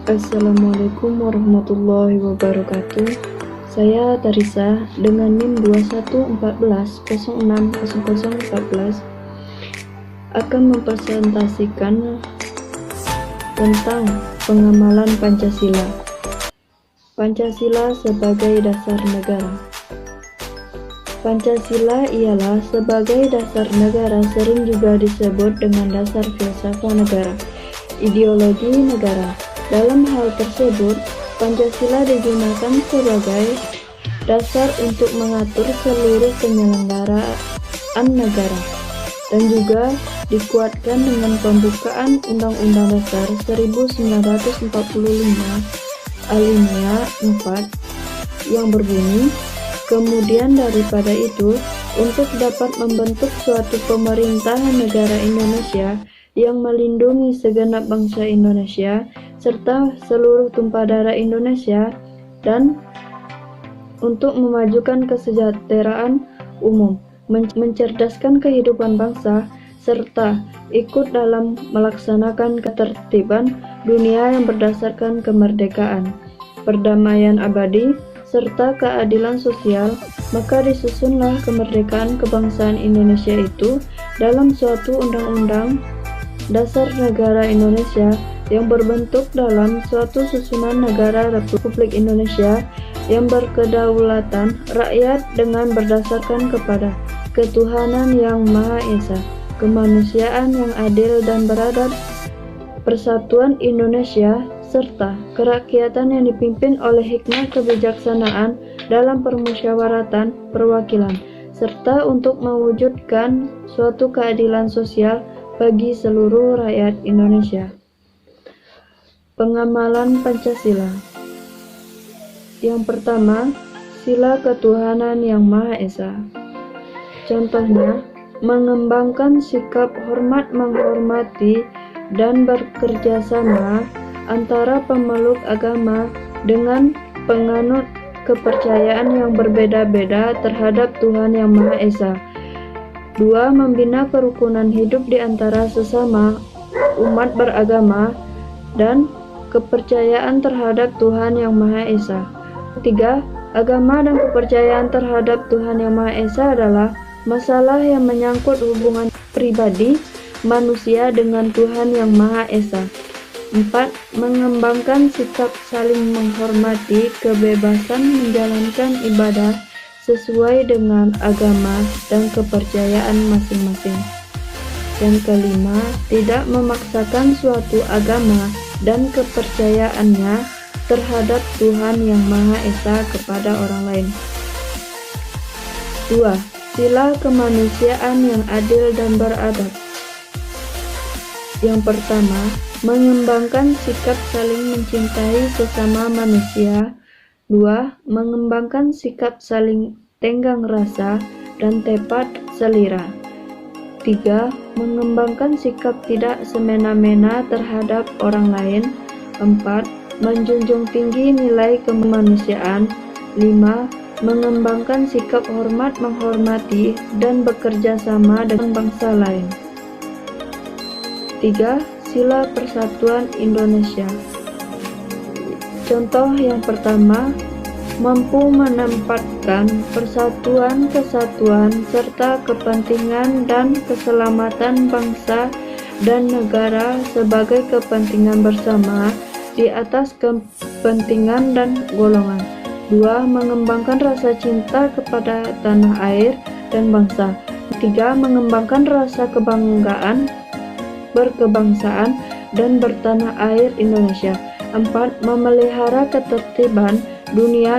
Assalamualaikum warahmatullahi wabarakatuh. Saya Tarisa dengan NIM 2114060014 akan mempresentasikan tentang pengamalan Pancasila. Pancasila sebagai dasar negara. Pancasila ialah sebagai dasar negara, sering juga disebut dengan dasar filsafat negara, ideologi negara. Dalam hal tersebut, Pancasila digunakan sebagai dasar untuk mengatur seluruh penyelenggaraan negara dan juga dikuatkan dengan pembukaan Undang-Undang Dasar 1945 alinea 4 yang berbunyi, kemudian daripada itu, untuk dapat membentuk suatu pemerintahan negara Indonesia yang melindungi segenap bangsa Indonesia serta seluruh tumpah darah Indonesia, dan untuk memajukan kesejahteraan umum, mencerdaskan kehidupan bangsa, serta ikut dalam melaksanakan ketertiban dunia yang berdasarkan kemerdekaan, perdamaian abadi, serta keadilan sosial, maka disusunlah kemerdekaan kebangsaan Indonesia itu dalam suatu undang-undang dasar negara Indonesia yang berbentuk dalam suatu susunan negara Republik Indonesia yang berkedaulatan rakyat dengan berdasarkan kepada ketuhanan yang Maha Esa, kemanusiaan yang adil dan beradab, persatuan Indonesia, serta kerakyatan yang dipimpin oleh hikmah kebijaksanaan dalam permusyawaratan perwakilan, serta untuk mewujudkan suatu keadilan sosial bagi seluruh rakyat Indonesia. Pengamalan Pancasila. Yang pertama, sila ketuhanan yang Maha Esa. Contohnya, mengembangkan sikap hormat menghormati dan bekerja sama antara pemeluk agama dengan penganut kepercayaan yang berbeda-beda terhadap Tuhan yang Maha Esa. 2. Membina kerukunan hidup di antara sesama umat beragama dan kepercayaan terhadap Tuhan yang Maha Esa. 3. Agama dan kepercayaan terhadap Tuhan yang Maha Esa adalah masalah yang menyangkut hubungan pribadi manusia dengan Tuhan yang Maha Esa. 4. Mengembangkan sikap saling menghormati, kebebasan menjalankan ibadah sesuai dengan agama dan kepercayaan masing-masing. Yang kelima, tidak memaksakan suatu agama dan kepercayaannya terhadap Tuhan yang Maha Esa kepada orang lain. 2. Sila kemanusiaan yang adil dan beradab. Yang pertama, mengembangkan sikap saling mencintai sesama manusia. 2. Mengembangkan sikap saling tenggang rasa dan tepat selera. 3. Mengembangkan sikap tidak semena-mena terhadap orang lain. 4. Menjunjung tinggi nilai kemanusiaan. 5. Mengembangkan sikap hormat menghormati dan bekerja sama dengan bangsa lain. 3. Sila Persatuan Indonesia. Contoh yang pertama, mampu menempatkan persatuan, kesatuan, serta kepentingan dan keselamatan bangsa dan negara sebagai kepentingan bersama di atas kepentingan dan golongan. 2. Mengembangkan rasa cinta kepada tanah air dan bangsa. 3. Mengembangkan rasa kebanggaan berkebangsaan dan bertanah air Indonesia. 4. Memelihara ketertiban dunia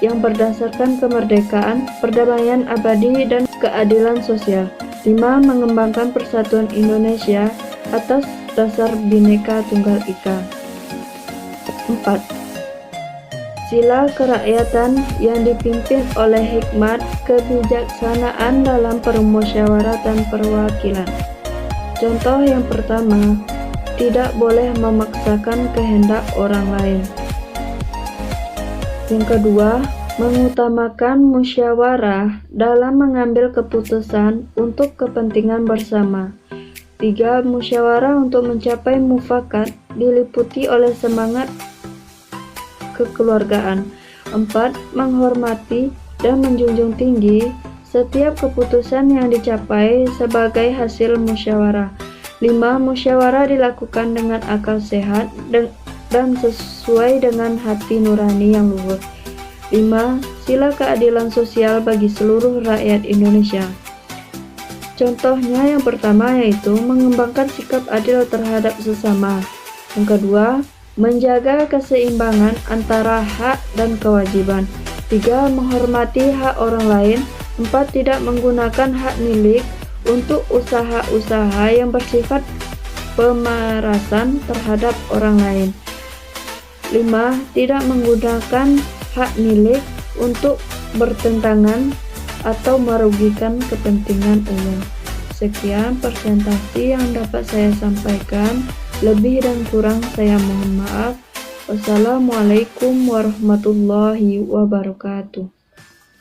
yang berdasarkan kemerdekaan, perdamaian abadi, dan keadilan sosial. 5. Mengembangkan persatuan Indonesia atas dasar Bhinneka Tunggal Ika. 4. Sila kerakyatan yang dipimpin oleh hikmat kebijaksanaan dalam permusyawaratan perwakilan. Contoh yang pertama, tidak boleh memaksakan kehendak orang lain. Yang kedua, mengutamakan musyawarah dalam mengambil keputusan untuk kepentingan bersama. 3. Musyawarah untuk mencapai mufakat diliputi oleh semangat kekeluargaan. 4. Menghormati dan menjunjung tinggi setiap keputusan yang dicapai sebagai hasil musyawarah. 5. Musyawarah dilakukan dengan akal sehat dan sesuai dengan hati nurani yang luhur. 5. Sila keadilan sosial bagi seluruh rakyat Indonesia. Contohnya yang pertama yaitu mengembangkan sikap adil terhadap sesama. Yang kedua, menjaga keseimbangan antara hak dan kewajiban. 3. Menghormati hak orang lain. 4. Tidak menggunakan hak milik untuk usaha-usaha yang bersifat pemerasan terhadap orang lain. 5. Tidak menggunakan hak milik untuk bertentangan atau merugikan kepentingan umum. Sekian presentasi yang dapat saya sampaikan. Lebih dan kurang saya mohon maaf. Wassalamualaikum warahmatullahi wabarakatuh.